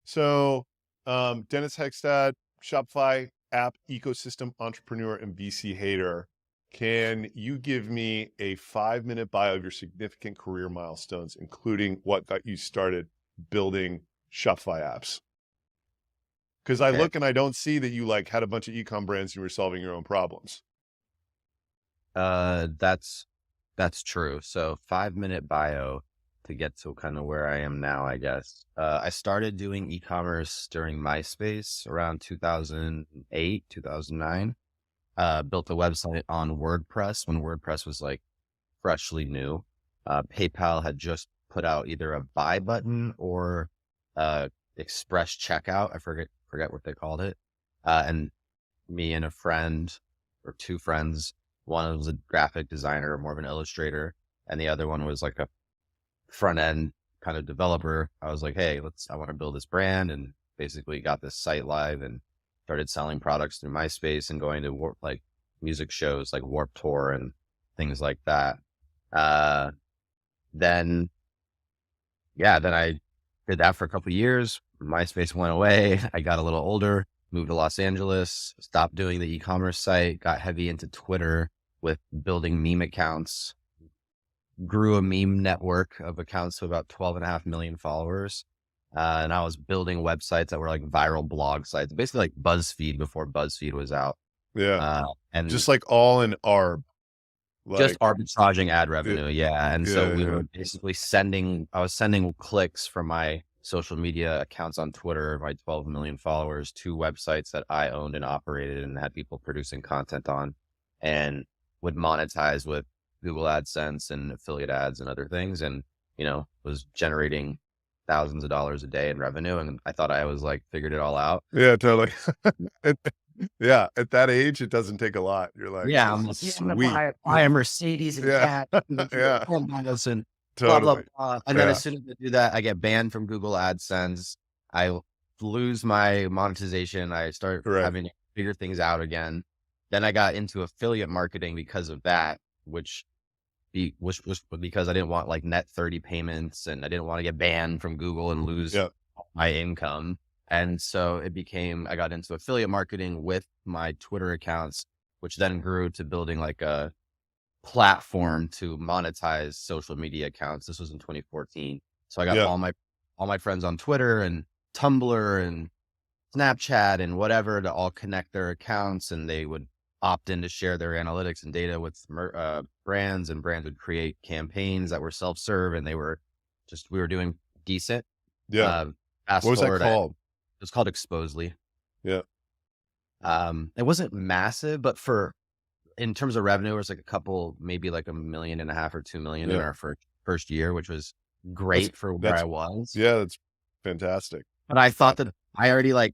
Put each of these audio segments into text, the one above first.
So, Dennis Hegstad, Shopify app ecosystem entrepreneur and VC hater. Can you give me a 5-minute bio of your significant career milestones, including what got you started building Shopify apps? Because I Okay. look and I don't see that you like had a bunch of ecom brands and you were solving your own problems. Uh, that's that's true. So 5-minute bio to get to kind of where I am now, I guess. I started doing e-commerce during MySpace around 2008, 2009. Built a website on WordPress when WordPress was like freshly new. PayPal had just put out either a buy button or express checkout. I forget what they called it. And me and a friend or two friends, one was a graphic designer, more of an illustrator, and the other one was like a front end kind of developer. I was like, hey, I want to build this brand, and basically got this site live and started selling products through MySpace and going to like music shows like Warped Tour and things like that. Uh, then, yeah, then I did that for a couple of years. MySpace went away. I got a little older, moved to Los Angeles, stopped doing the e-commerce site, got heavy into Twitter with building meme accounts, grew a meme network of accounts to about 12.5 million followers. And I was building websites that were like viral blog sites, basically like BuzzFeed before BuzzFeed was out. Yeah. And Just like all in ARB. just Like, arbitraging ad yeah, revenue. Yeah. And so yeah, we yeah. were basically I was sending clicks from my social media accounts on Twitter, my 12 million followers, to websites that I owned and operated and had people producing content on, and would monetize with Google AdSense and affiliate ads and other things. And, was generating thousands of dollars a day in revenue. And I thought I was like, figured it all out. Yeah, totally. Yeah, at that age, it doesn't take a lot. You're like, Yeah, I'm "This like, is yeah, I'm gonna sweet." buy a Mercedes and Yeah. cat and Yeah, and blah blah totally. blah. And then Yeah, as soon as I do that, I get banned from Google AdSense. I lose my monetization. I start right. having to figure things out again. Then I got into affiliate marketing because of that, which was because I didn't want like net 30 payments, and I didn't want to get banned from Google and lose Yeah, my income. And so I got into affiliate marketing with my Twitter accounts, which then grew to building like a platform to monetize social media accounts. This was in 2014. So I got yeah, all my friends on Twitter and Tumblr and Snapchat and whatever to all connect their accounts, and they would opt in to share their analytics and data with brands, and brands would create campaigns that were self-serve, and we were doing decent. yeah. Uh, What Fast was that forward, called? it's called Exposely. Yeah, It wasn't massive, but in terms of revenue, it was like a couple, maybe like 1.5 million or 2 million in yeah. our first year, which was That's great for where I that's was. yeah, that's fantastic. But I Uh, thought that I already like,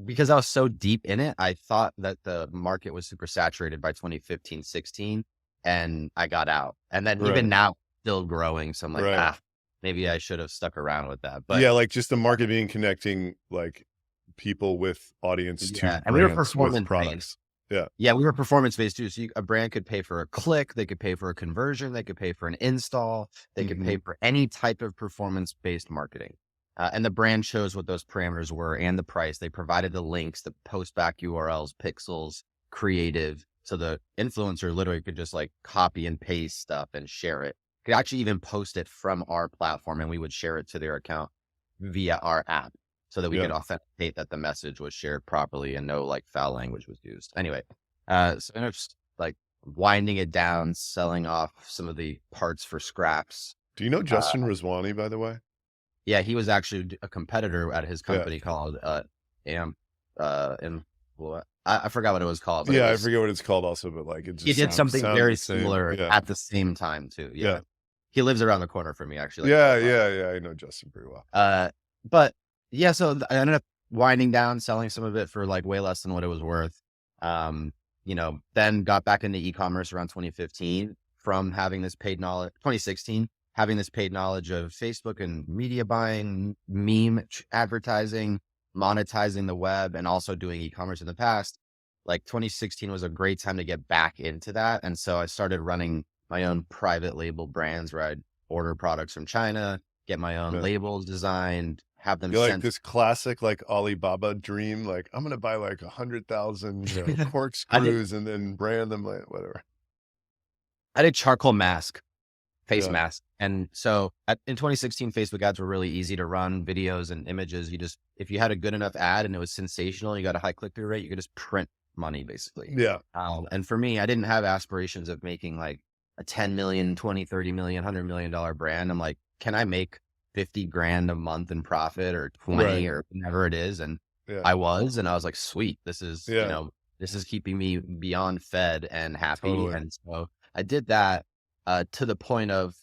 because I was so deep in it, I thought that the market was super saturated by 2015, 16, and I got out. And then even right, now, still growing. So I'm like, right. maybe I should have stuck around with that. But Yeah, like just the marketing connecting like people with audience to yeah, and we were brands with performance based. products. Yeah, Yeah, we were performance based too. So a brand could pay for a click, they could pay for a conversion, they could pay for an install, they could pay hmm, for any type of performance based marketing. And the brand chose what those parameters were and the price. They provided the links, the post back URLs, pixels, creative. So the influencer literally could just like copy and paste stuff and share it. Could actually even post it from our platform, and we would share it to their account via our app, so that we yeah. could authenticate that the message was shared properly and no like foul language was used. Anyway, so I ended up just like winding it down, selling off some of the parts for scraps. Do you know Uh, Justin Rizwani, by the way? yeah, he was actually a competitor at his Yeah. company called Amp. I forgot what it was called, but Yeah, I forget what it's called also, but like it he just did something sounded very the same. similar Yeah. at the same time too. Yeah, Yeah. he lives around the corner from me, actually, like Yeah, 5 miles. yeah, yeah. I know Justin pretty well. But yeah, so I ended up winding down, selling some of it for like way less than what it was worth. Then got back into e-commerce around 2015 from having this paid knowledge, 2016, having this paid knowledge of Facebook and media buying, advertising, monetizing the web, and also doing e-commerce in the past. Like 2016 was a great time to get back into that. And so I started running my own private label brands where I'd order products from China, get my own Yeah. labels designed, have them You're like sent. this classic like Alibaba dream, like I'm gonna buy like 100,000, I did corkscrews and then brand them like whatever. I did charcoal mask, face Yeah. mask. And so in 2016, Facebook ads were really easy to run, videos and images. If you had a good enough ad and it was sensational, you got a high click-through rate, you could just print money basically. Yeah. And for me, I didn't have aspirations of making like a 10 million, 20, 30 million, $100 million brand. I'm like, can I make 50 grand a month in profit or 20 Right. or whatever it is? And Yeah. I was like, sweet, Yeah. this is keeping me beyond fed and happy. Totally. And so I did that to the point of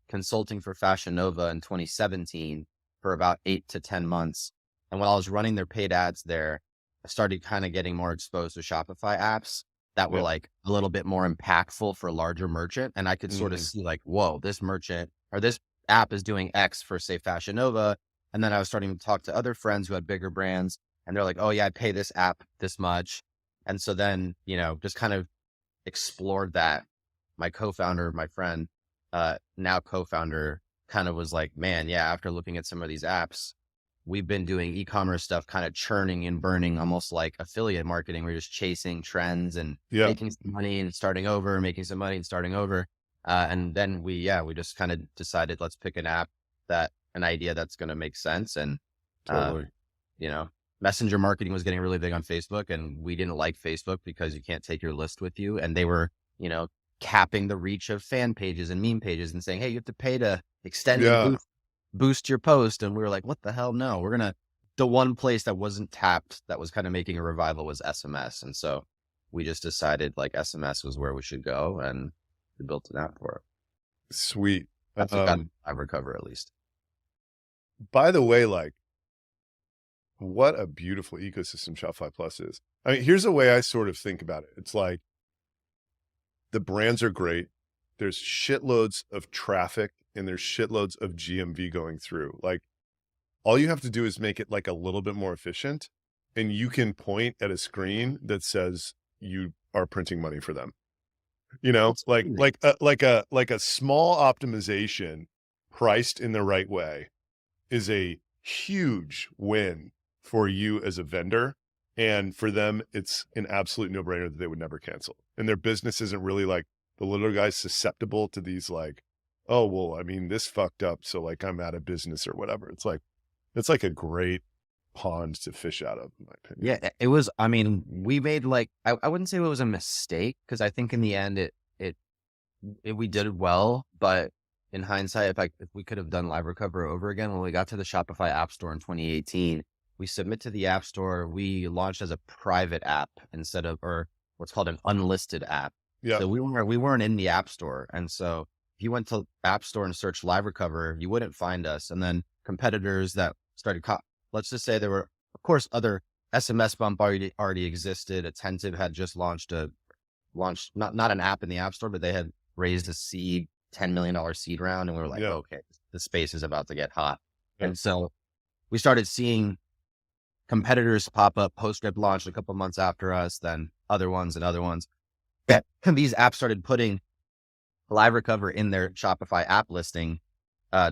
consulting for Fashion Nova in 2017 for about 8 to 10 months. And while I was running their paid ads there, I started kind of getting more exposed to Shopify apps that were Yeah. like a little bit more impactful for a larger merchant. And I could sort of Mhm. see like, whoa, this merchant or this app is doing X for say Fashion Nova. And then I was starting to talk to other friends who had bigger brands and they're like, oh yeah, I pay this app this much. And so then, just kind of explored that. My co-founder, my friend, now co-founder, kind of was like, man, yeah, after looking at some of these apps, we've been doing e-commerce stuff, kind of churning and burning, almost like affiliate marketing. We're just chasing trends and Yeah. making some money and starting over, making some money and starting over. And then we just kind of decided, let's pick an idea that's going to make sense. And, uh, Totally. messenger marketing was getting really big on Facebook and we didn't like Facebook because you can't take your list with you. And they were, capping the reach of fan pages and meme pages and saying, hey, you have to pay to extend and Yeah. boost your post. And we were like, what the hell? No, the one place that wasn't tapped that was kind of making a revival was SMS. And so we just decided like SMS was where we should go and we built an app for it. Sweet. That's what got I recover at least. By the way, like what a beautiful ecosystem Shopify Plus is. I mean, here's the way I sort of think about it. It's like the brands are great. There's shitloads of traffic and there's shitloads of GMV going through. Like all you have to do is make it like a little bit more efficient and you can point at a screen that says you are printing money for them. It's Like crazy. a small optimization priced in the right way is a huge win for you as a vendor. And for them, it's an absolute no-brainer that they would never cancel. And their business isn't really like the little guy's susceptible to these like, oh, well, I mean, this fucked up. So like I'm out of business or whatever. It's like a great pond to fish out of, in my opinion. Yeah, it was, I mean, we made like, I wouldn't say it was a mistake because I think in the end we did well, but in hindsight, if we could have done Live Recover over again, when we got to the Shopify App Store in 2018, we submit to the App Store. We launched as a private app or what's called an unlisted app. Yeah. So we weren't in the App Store. And so if you went to App Store and searched Live Recover, you wouldn't find us. And then competitors that started, let's just say there were, of course, other SMS bump already existed. Attentive had just launched not an app in the App Store, but they had raised a seed $10 million seed round. And we were like, Yeah. okay, the space is about to get hot. Yeah. And so we started seeing competitors pop up. PostScript launched a couple months after us, then other ones and other ones. And these apps started putting Live Recover in their Shopify app listing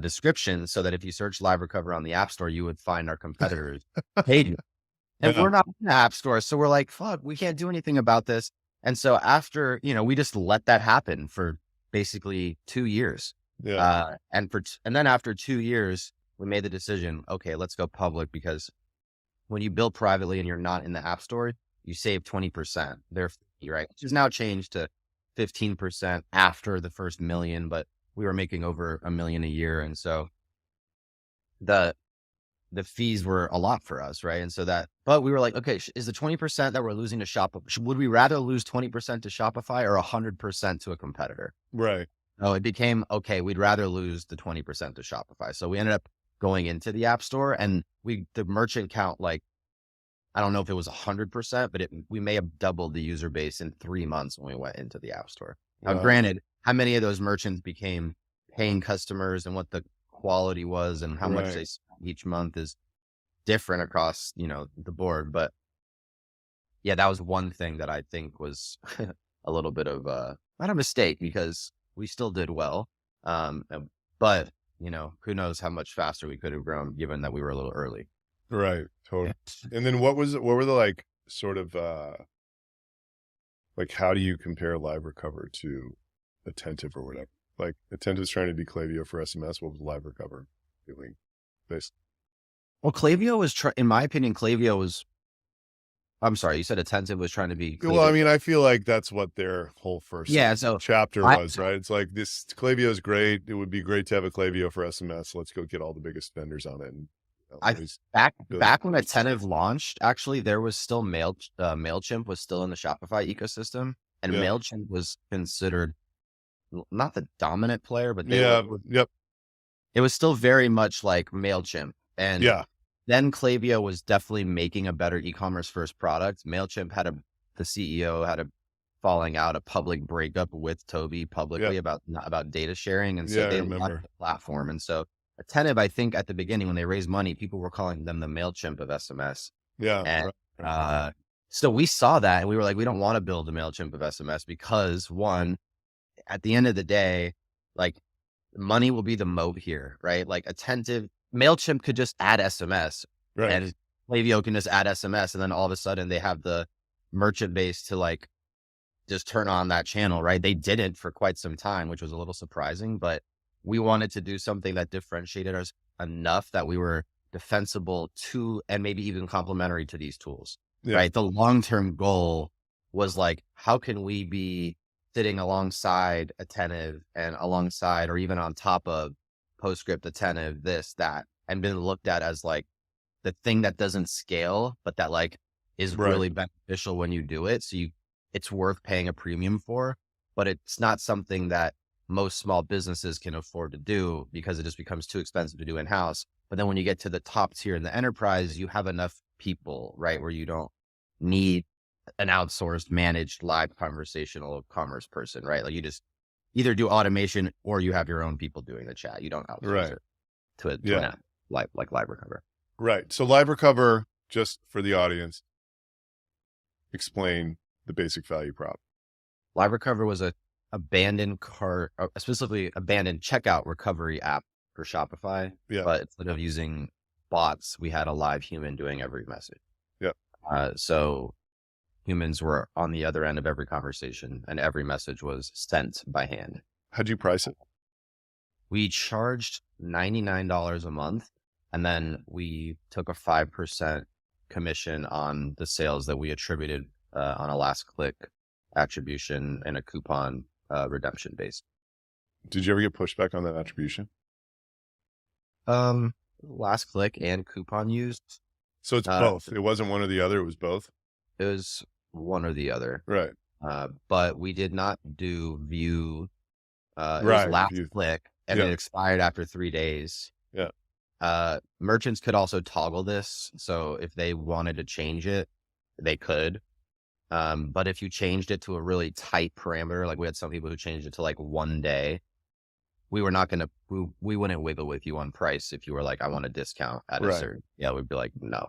description so that if you search Live Recover on the App Store, you would find our competitors page. And Yeah. we're not in the App Store. So we're like, fuck, we can't do anything about this. And so after, we just let that happen for basically 2 years. Yeah. And then after 2 years, we made the decision, okay, let's go public because when you build privately and you're not in the App Store, you save 20%. Their fee, right? Which is now changed to 15% after the first million, but we were making over $1 million a year. And so the fees were a lot for us, right? And so but we were like, okay, is the 20% that we're losing to Shopify, would we rather lose 20% to Shopify or 100% to a competitor? Right. Oh, it became, okay, we'd rather lose the 20% to Shopify. So we ended up going into the App Store and the merchant count, like, I don't know if it was 100%, but we may have doubled the user base in 3 months when we went into the App Store. Now, Wow. granted, how many of those merchants became paying customers and what the quality was and how much Right. they spent each month is different across, the board. But yeah, that was one thing that I think was a little bit of not a mistake because we still did well. But who knows how much faster we could have grown given that we were a little early. Right. Totally. And then what were the like sort of like how do you compare Live Recover to Attentive or whatever? Like Attentive's trying to be Klaviyo for SMS. What was Live Recover doing? Basically. Well, Klaviyo was, in my opinion, I'm sorry, you said Attentive was trying to be Klaviyo. Well, I mean, I feel like that's what their whole first chapter was, right? It's like this Klaviyo is great. It would be great to have a Klaviyo for SMS. Let's go get all the biggest vendors on it. And, back when Attentive launched, actually, there was still MailChimp was still in the Shopify ecosystem, and MailChimp was considered not the dominant player, but it was still very much like MailChimp. And then Klaviyo was definitely making a better e-commerce first product. MailChimp the CEO had a falling out, a public breakup with Toby publicly about data sharing. And so they left the platform. And so Attentive, I think at the beginning when they raised money, people were calling them the MailChimp of SMS. So we saw that and we were like, we don't want to build a MailChimp of SMS because one, at the end of the day, like money will be the moat here, right? Like MailChimp could just add SMS and Klaviyo can just add SMS. And then all of a sudden they have the merchant base to like just turn on that channel, right? They didn't for quite some time, which was a little surprising, but we wanted to do something that differentiated us enough that we were defensible to, and maybe even complementary to these tools, right? The long-term goal was like, how can we be sitting alongside Attentive and alongside, or even on top of PostScript, Attentive, this, that, and been looked at as like the thing that doesn't scale, but that like is really beneficial when you do it. So it's worth paying a premium for, but it's not something that most small businesses can afford to do because it just becomes too expensive to do in-house. But then when you get to the top tier in the enterprise, you have enough people, right? Where you don't need an outsourced, managed, live conversational commerce person, right? Like you just either do automation or you have your own people doing the chat. You don't outsource it to an app like Live Recover. Right. So Live Recover, just for the audience, explain the basic value prop. Live Recover was a specifically abandoned checkout recovery app for Shopify. But instead of using bots, we had a live human doing every message. So humans were on the other end of every conversation and every message was sent by hand. How'd you price it? We charged $99 a month. And then we took a 5% commission on the sales that we attributed on a last click attribution and a coupon redemption base. Did you ever get pushback on that attribution? Last click and coupon used. So it's both. It wasn't one or the other. It was both. It was one or the other. Right. But we did not do view. It was last click and it expired after 3 days. Merchants could also toggle this. So if they wanted to change it, they could. But if you changed it to a really tight parameter, like we had some people who changed it to like 1 day, we were not going to, we wouldn't wiggle with you on price. If you were like, I want a discount at a certain, we'd be like, no.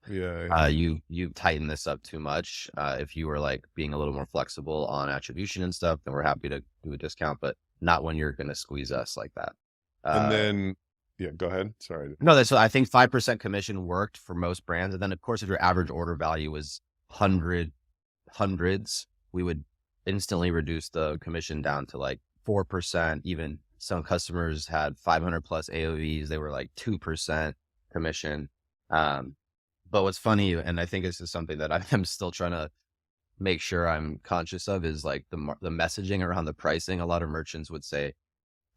You tighten this up too much. If you were like being a little more flexible on attribution and stuff, then we're happy to do a discount, but not when you're going to squeeze us like that. And then, go ahead. Sorry. No, I think 5% commission worked for most brands. And then of course, if your average order value was hundreds, we would instantly reduce the commission down to like 4%. Even some customers had 500 plus AOVs. They were like 2% commission. But what's funny, and I think this is something that I'm still trying to make sure I'm conscious of, is like the messaging around the pricing. A lot of merchants would say,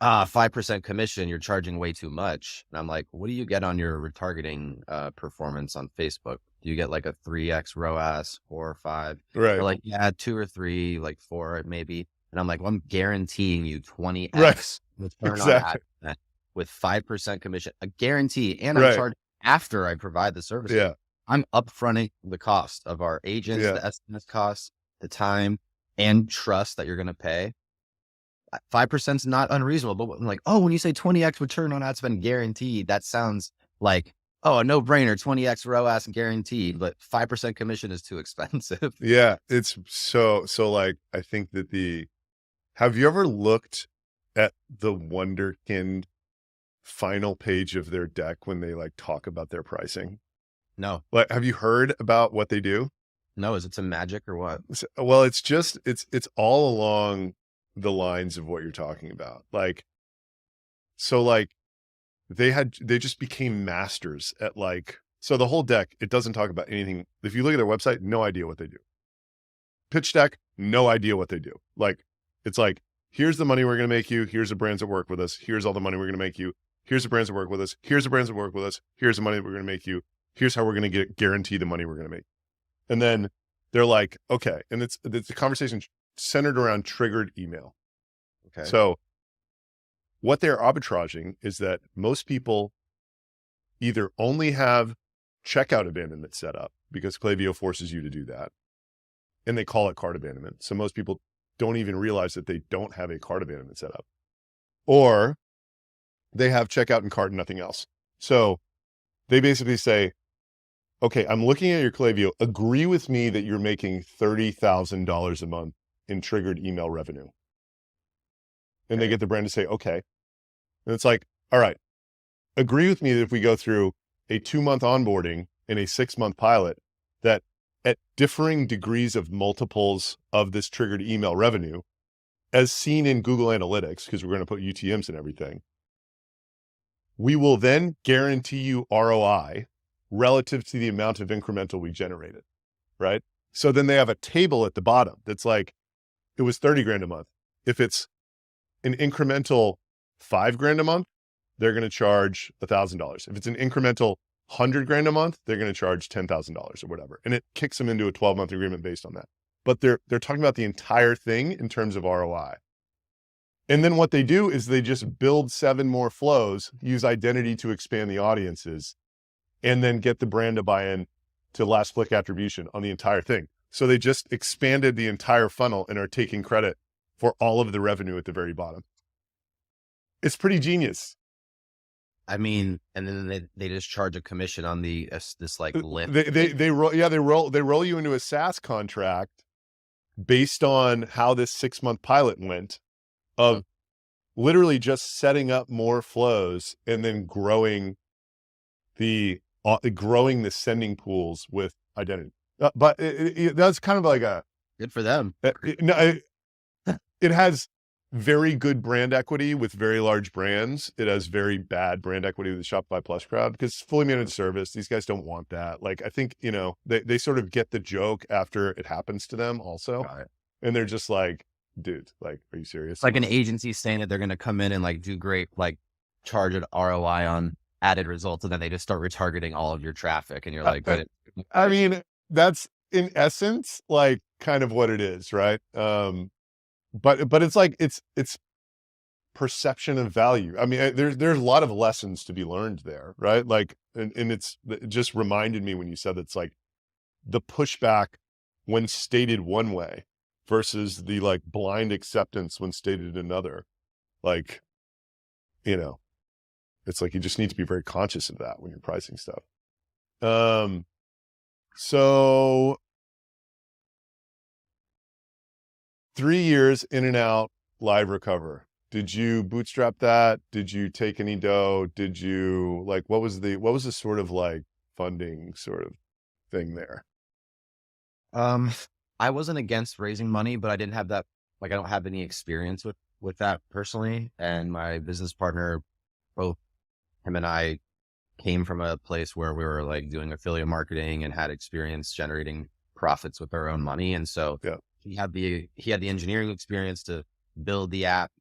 5% commission, you're charging way too much. And I'm like, what do you get on your retargeting performance on Facebook? Do you get like a 3x ROAS, 4 or 5? Right. They're like, 2 or 3, like 4 maybe. And I'm like, well, I'm guaranteeing you 20x return on ad spend with 5% commission, a guarantee. And I'm charging after I provide the service. I'm upfronting the cost of our agents, the SMS costs, the time and trust that you're going to pay. 5% is not unreasonable, but I'm like, when you say 20x return on ad spend guaranteed, that sounds like, a no brainer, 20x ROAS guaranteed, but 5% commission is too expensive. It's so like, I think that have you ever looked at the Wonderkind final page of their deck when they like talk about their pricing? No, Like, have you heard about what they do? no, is it some magic or what? Well, it's just it's all along the lines of what you're talking about. Like, so like they just became masters at like, so the whole deck, it doesn't talk about anything. If you look at their website, no idea what they do. Pitch deck, no idea what they do. Like, it's like, here's the money we're going to make you. Here's the brands that work with us. Here's all the money we're going to make you. Here's the brands that work with us. Here's the brands that work with us. Here's the money that we're going to make you. Here's how we're going to get guarantee the money we're going to make. And then they're like, okay. And it's a conversation centered around triggered email. Okay. So what they're arbitraging is that most people either only have checkout abandonment set up because Klaviyo forces you to do that, and they call it cart abandonment. So most people don't even realize that they don't have a cart abandonment set up, or they have checkout and cart and nothing else. So they basically say, okay, I'm looking at your Klaviyo. Agree with me that you're making $30,000 a month in triggered email revenue. And they get the brand to say, okay. And it's like, all right, agree with me that if we go through a 2-month onboarding and a 6-month pilot, that at differing degrees of multiples of this triggered email revenue, as seen in Google Analytics, because we're going to put UTMs and everything, we will then guarantee you ROI relative to the amount of incremental we generated, right? So then they have a table at the bottom that's like, it was 30 grand a month. If it's an incremental $5,000 a month, they're going to charge $1,000. If it's an incremental $100,000 a month, they're going to charge $10,000 or whatever. And it kicks them into a 12-month agreement based on that. But they're talking about the entire thing in terms of ROI. And then what they do is they just build 7 more flows, use identity to expand the audiences, and then get the brand to buy in to last click attribution on the entire thing. So they just expanded the entire funnel and are taking credit for all of the revenue at the very bottom. It's pretty genius. I mean, and then they just charge a commission on this like lift. They roll you into a SaaS contract based on how this 6-month pilot went, of literally just setting up more flows and then growing the sending pools with identity. But that's kind of like a Good for them. It has very good brand equity with very large brands. It has very bad brand equity with the Shopify Plus crowd because it's fully managed service. These guys don't want that. Like, I think, they sort of get the joke after it happens to them also. And they're just like, dude, like, are you serious? It's like an agency saying that they're going to come in and like do great, like charge an ROI on added results. And then they just start retargeting all of your traffic. And you're like, I mean, that's in essence, like kind of what it is. Right. But it's like, it's perception of value. I mean, there's a lot of lessons to be learned there. Right. Like, and it just reminded me when you said it's like the pushback when stated one way versus the like blind acceptance when stated another. Like, it's like, you just need to be very conscious of that when you're pricing stuff. So 3 years in and out, live recover. Did you bootstrap that? Did you take any dough? Did you like, what was the sort of like funding sort of thing there? I wasn't against raising money, but I didn't have that, like, I don't have any experience with that personally. And my business partner, both him and I came from a place where we were like doing affiliate marketing and had experience generating profits with our own money. And so he had the engineering experience to build the app.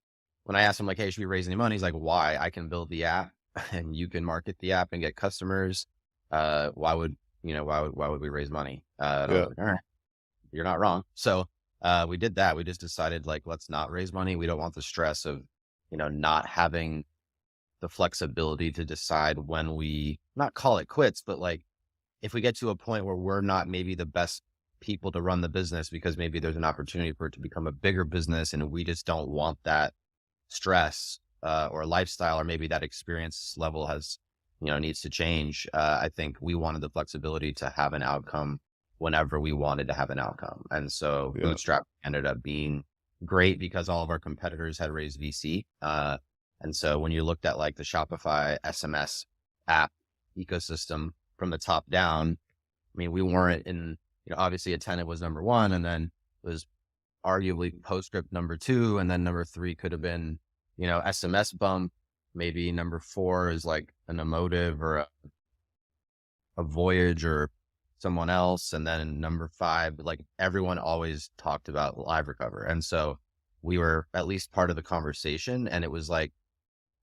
When I asked him like, hey, should we raise any money? He's like, why? I can build the app and you can market the app and get customers. Why would we raise money? I was like, all right, you're not wrong. So we did that. We just decided like, let's not raise money. We don't want the stress of, not having the flexibility to decide when we not call it quits, but like if we get to a point where we're not maybe the best people to run the business because maybe there's an opportunity for it to become a bigger business and we just don't want that stress or lifestyle, or maybe that experience level has, needs to change. I think we wanted the flexibility to have an outcome whenever we wanted to have an outcome. And so Bootstrap ended up being great because all of our competitors had raised VC. And so when you looked at like the Shopify SMS app ecosystem from the top down, I mean, we weren't in, obviously Attentive was number one, and then it was arguably PostScript number two, and then number three could have been, SMS bump. Maybe number four is like an Emotive or a Voyage or someone else. And then number five, like everyone always talked about Live Recover. And so we were at least part of the conversation, and it was like,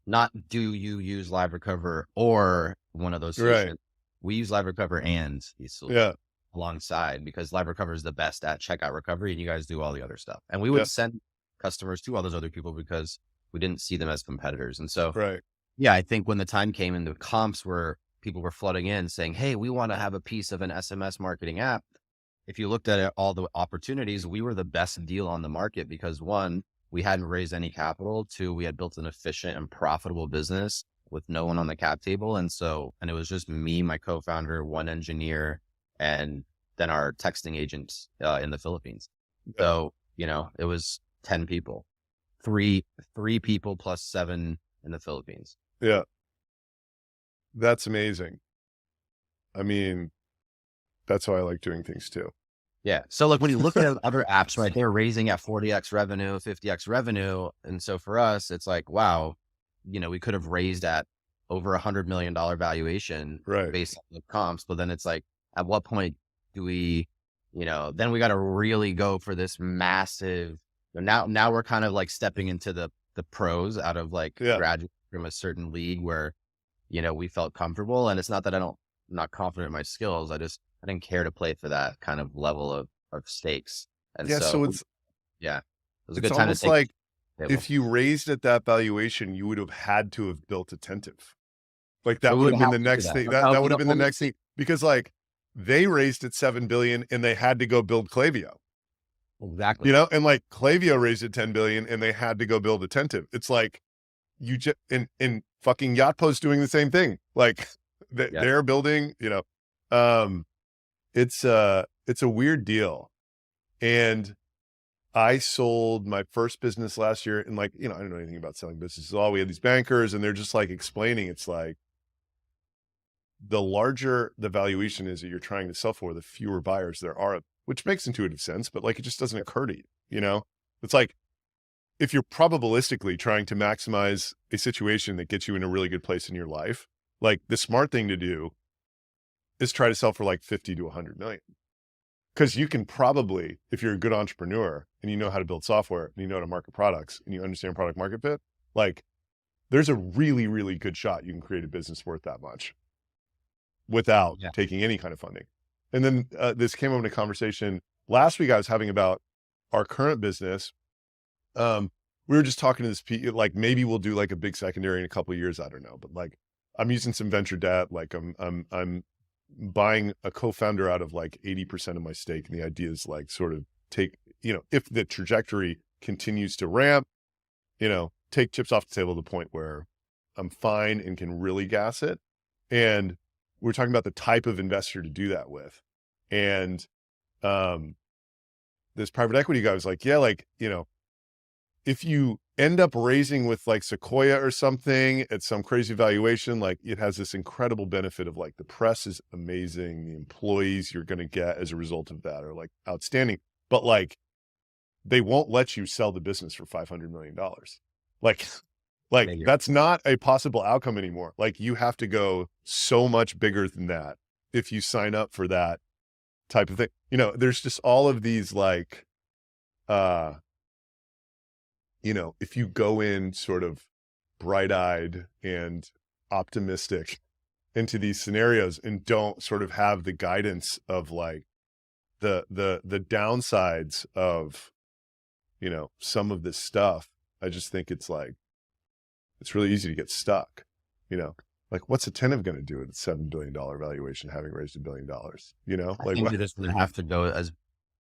not do you use Live Recover or one of those solutions. Right. We use Live Recover and these solutions alongside, because Live Recover is the best at checkout recovery, and you guys do all the other stuff. And we would send customers to all those other people because we didn't see them as competitors. And so, yeah, I think when the time came and the comps were, people were flooding in saying, hey, we want to have a piece of an SMS marketing app. If you looked at it, all the opportunities, we were the best deal on the market because one, we hadn't raised any capital. Two, we had built an efficient and profitable business with no one on the cap table. And it was just me, my co-founder, one engineer, and then our texting agent in the Philippines. So, it was 10 people, three people plus 7 in the Philippines. Yeah. That's amazing. I mean, that's how I like doing things too. Yeah. So like when you look at other apps, right, they're raising at 40x revenue, 50x revenue. And so for us, it's like, wow, we could have raised at over $100 million valuation based on the comps. But then it's like, at what point do we, then we got to really go for this massive, now we're kind of like stepping into the pros out of like graduating from a certain league where, we felt comfortable. And it's not that I'm not confident in my skills. I didn't care to play for that kind of level of stakes. And so it's, it was a good time to take like if you raised at that valuation, you would have had to have built Attentive. Like that would have been the next thing. That would have been the next thing, because like they raised at 7 billion and they had to go build Klaviyo. Exactly. And like Klaviyo raised at 10 billion and they had to go build Attentive. It's like you just in fucking Yachtpost doing the same thing. Like they're building, it's a weird deal. And I sold my first business last year, and like, I don't know anything about selling businesses. All we had these bankers, and they're just like explaining, it's like the larger the valuation is that you're trying to sell for, the fewer buyers there are, which makes intuitive sense, but like, it just doesn't occur to you, It's like, if you're probabilistically trying to maximize a situation that gets you in a really good place in your life, like the smart thing to do is try to sell for like 50 to 100 million. Because you can probably, if you're a good entrepreneur and you know how to build software and you know how to market products and you understand product market fit, like there's a really, really good shot you can create a business worth that much without taking any kind of funding. And then this came up in a conversation last week I was having about our current business. We were just talking to this, like maybe we'll do like a big secondary in a couple of years. I don't know, but like I'm using some venture debt. Like I'm buying a co-founder out of like 80% of my stake. And the idea is like sort of take, if the trajectory continues to ramp, take chips off the table to the point where I'm fine and can really gas it. And we're talking about the type of investor to do that with. And this private equity guy was like, yeah, like, if you end up raising with like Sequoia or something at some crazy valuation, like it has this incredible benefit of like the press is amazing. The employees you're going to get as a result of that are like outstanding, but like they won't let you sell the business for $500 million. Like that's not a possible outcome anymore. Like you have to go so much bigger than that if you sign up for that type of thing. There's just all of these like, if you go in sort of bright-eyed and optimistic into these scenarios and don't sort of have the guidance of like the downsides of, some of this stuff, I just think it's like, it's really easy to get stuck, like what's Attentive going to do at a $7 billion valuation, having raised $1 billion, I think you're just going to have to go as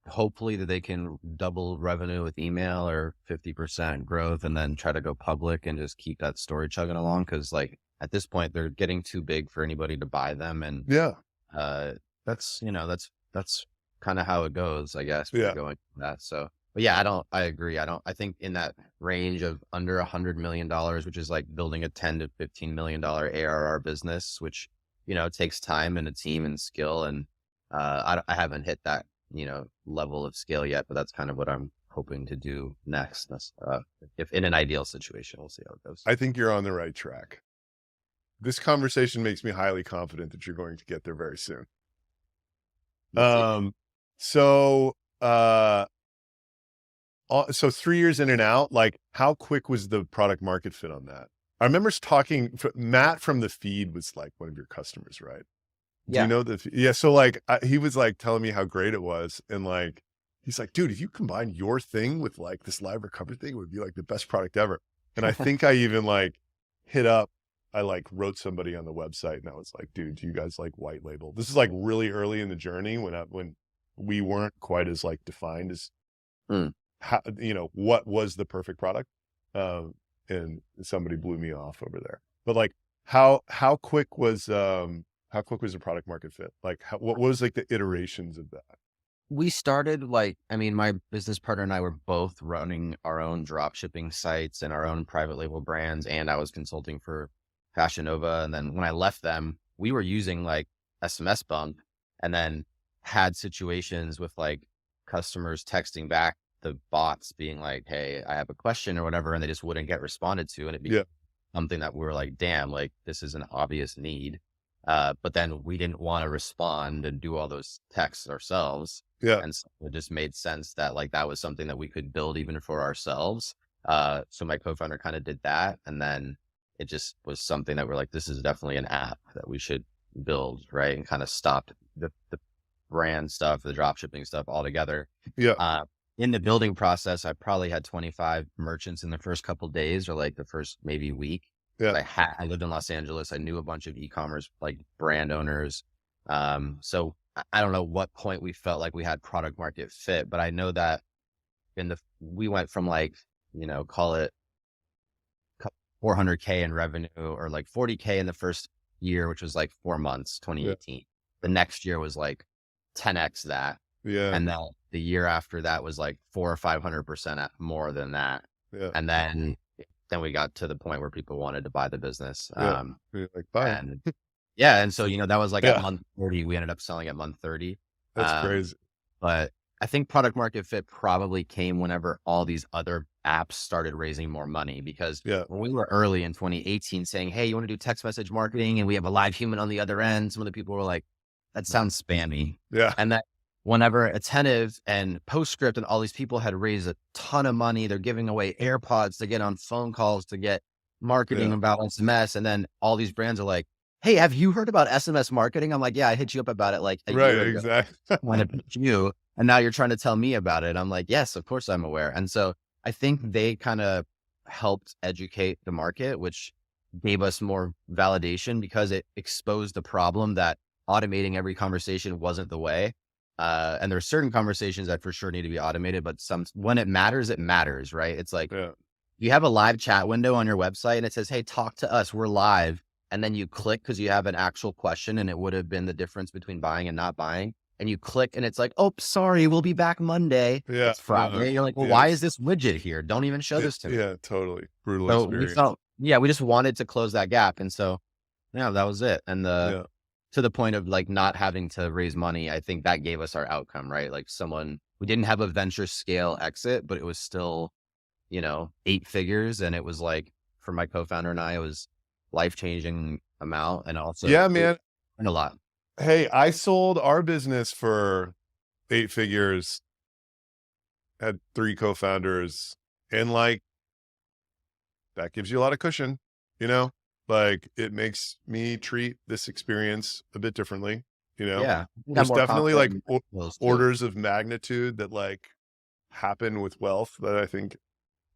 hopefully that they can double revenue with email or 50% growth and then try to go public and just keep that story chugging along. Cause like at this point they're getting too big for anybody to buy them. And that's kind of how it goes, I guess. Going that. So, But yeah, I agree. I think in that range of under $100 million, which is like building a 10 to $15 million ARR business, which, it takes time and a team and skill. And, I haven't hit that, level of scale yet, but that's kind of what I'm hoping to do next. If in an ideal situation, we'll see how it goes. I think you're on the right track. This conversation makes me highly confident that you're going to get there very soon. We'll see. So, so 3 years in and out, like how quick was the product market fit on that? I remember talking, Matt from the feed was like one of your customers, right? Do you Yeah. know yeah. So like, he was like telling me how great it was. And like, he's like, dude, if you combine your thing with like this live recovery thing, it would be like the best product ever. And I think I even like I like wrote somebody on the website and I was like, dude, do you guys like white label? This is like really early in the journey when we weren't quite as like defined as Mm. how, what was the perfect product. And somebody blew me off over there, but like how quick was the product market fit? Like what was like the iterations of that? We started my business partner and I were both running our own drop shipping sites and our own private label brands. And I was consulting for Fashion Nova. And then when I left them, we were using like SMS bump and then had situations with like customers texting back the bots being like, hey, I have a question or whatever. And they just wouldn't get responded to. And it became Yeah. something that we were like, damn, like this is an obvious need. But then we didn't want to respond and do all those texts ourselves. Yeah. And so it just made sense that like that was something that we could build even for ourselves. So my co-founder kind of did that. And then it just was something that we're like, this is definitely an app that we should build, right? And kind of stopped the brand stuff, the drop shipping stuff altogether. Yeah. In the building process, I probably had 25 merchants in the first couple of days or like the first maybe week. Yeah. I lived in Los Angeles. I knew a bunch of e-commerce like brand owners. So I don't know what point we felt like we had product market fit, but I know that we went from like, call it 400K in revenue or like 40K in the first year, which was like 4 months, 2018. Yeah. The next year was like 10X that. Yeah. And then the year after that was like 400 or 500% more than that. Yeah. And then we got to the point where people wanted to buy the business. Yeah. Like, bye. And yeah. And so, that was like Yeah. at month 30, we ended up selling at month 30. That's crazy. But I think product market fit probably came whenever all these other apps started raising more money, because Yeah. when we were early in 2018 saying, hey, you want to do text message marketing and we have a live human on the other end, some of the people were like, that sounds spammy. Yeah. And that whenever Attentive and Postscript and all these people had raised a ton of money, they're giving away AirPods to get on phone calls to get marketing about SMS. And then all these brands are like, hey, have you heard about SMS marketing? I'm like, yeah, I hit you up about it like a year ago. Exactly. When it pitched you, and now you're trying to tell me about it. I'm like, yes, of course I'm aware. And so I think they kind of helped educate the market, which gave us more validation because it exposed the problem that automating every conversation wasn't the way. And there are certain conversations that for sure need to be automated, but when it matters, right? It's like, you have a live chat window on your website and it says, hey, talk to us, we're live. And then you click because you have an actual question and it would have been the difference between buying and not buying. And you click and it's like, oh, sorry, we'll be back Monday. Yeah. It's Friday. You're like, well, why is this widget here? Don't even show this to me. Yeah, totally. Brutal So experience. we just wanted to close that gap. And so, yeah, that was it. And to the point of like not having to raise money, I think that gave us our outcome, right? Like we didn't have a venture scale exit, but it was still, 8 figures. And it was like, for my co-founder and I, it was life-changing amount. And also, yeah, man, a lot. Hey, I sold our business for 8 figures, had 3 co-founders, and like, that gives you a lot of cushion, like it makes me treat this experience a bit differently, Yeah. There's definitely like orders of magnitude that like happen with wealth that I think,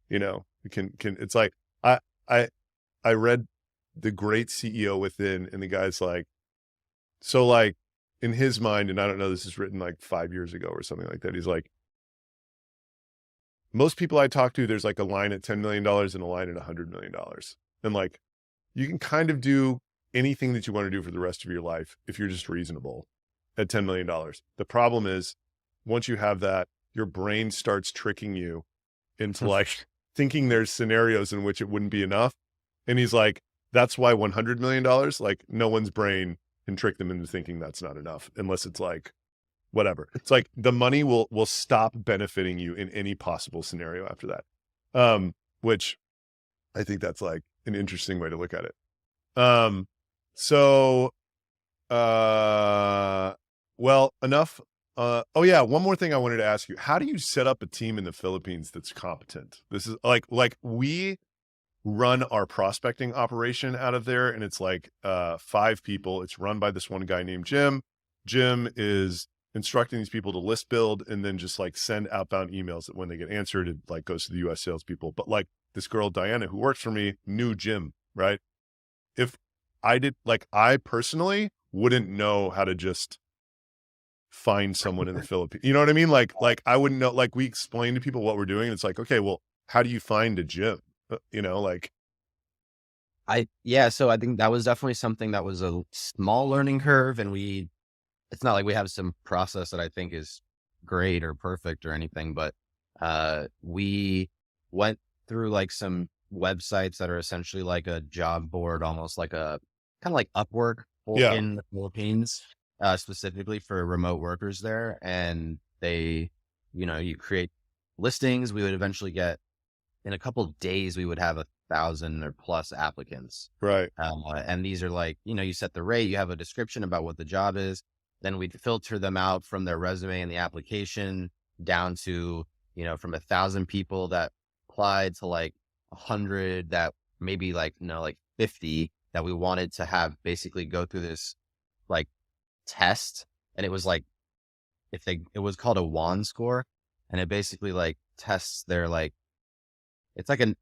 it's like, I read The Great CEO Within, and the guy's like, so like in his mind, and I don't know, this is written like 5 years ago or something like that. He's like, most people I talk to, there's like a line at $10 million and a line at $100 million. And like, you can kind of do anything that you want to do for the rest of your life if you're just reasonable at $10 million. The problem is once you have that, your brain starts tricking you into like thinking there's scenarios in which it wouldn't be enough. And he's like, that's why $100 million, like no one's brain can trick them into thinking that's not enough unless it's like, whatever. It's like the money will stop benefiting you in any possible scenario after that. Which I think that's like an interesting way to look at it. So, well, enough. Oh yeah, one more thing I wanted to ask you. How do you set up a team in the Philippines that's competent? This is like we run our prospecting operation out of there, and it's like 5 people. It's run by this one guy named Jim. Jim is instructing these people to list build and then just like send outbound emails that when they get answered, it like goes to the US salespeople. But like this girl, Diana, who works for me, knew Jim, right? If I did, like, I personally wouldn't know how to just find someone in the Philippines. You know what I mean? Like I wouldn't know, like we explain to people what we're doing. And it's like, okay, well, how do you find a gym? You know, like, So I think that was definitely something that was a small learning curve, and it's not like we have some process that I think is great or perfect or anything, but we went through like some websites that are essentially like a job board, almost like a kind of like Upwork yeah, in the Philippines, specifically for remote workers there. And they, you create listings. We would eventually get, in a couple of days, we would have 1,000 or plus applicants. right. And these are like, you set the rate, you have a description about what the job is. Then we'd filter them out from their resume and the application down to, from 1,000 people that applied to like 100 that maybe like, like 50 that we wanted to have basically go through this like test. And it was like, it was called a WAN score. And it basically like tests their like, it's like a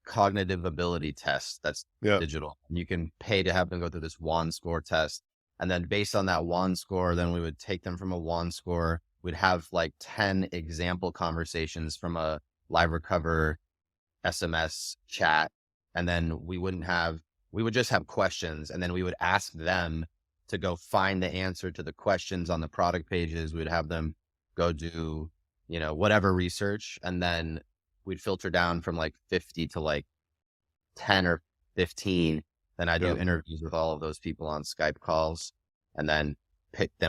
cognitive ability test that's Yeah. digital. And you can pay to have them go through this WAN score test. And then based on that WAN score, then we would take them from a WAN score. We'd have like 10 example conversations from a Live Recover SMS chat. And then we would just have questions. And then we would ask them to go find the answer to the questions on the product pages. We'd have them go do, whatever research. And then we'd filter down from like 50 to like 10 or 15. Then I do interviews with all of those people on Skype calls, and then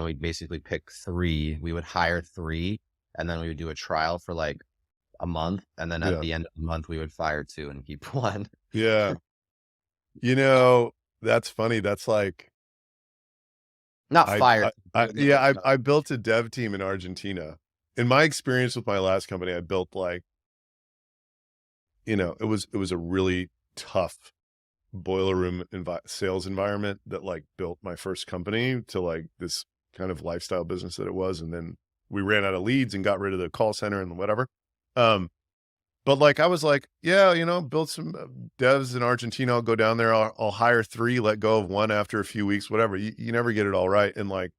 we'd basically pick 3. We would hire 3, and then we would do a trial for like a month. And then at the end of the month, we would fire 2 and keep 1. Yeah. That's funny. That's like, Not fired. I built a dev team in Argentina. In my experience with my last company, I built like, it was a really tough boiler room sales environment that like built my first company to like this kind of lifestyle business that it was. And then we ran out of leads and got rid of the call center and whatever. But like, I was like, yeah, build some devs in Argentina. I'll go down there. I'll hire 3, let go of 1 after a few weeks, whatever. You never get it all right. And like,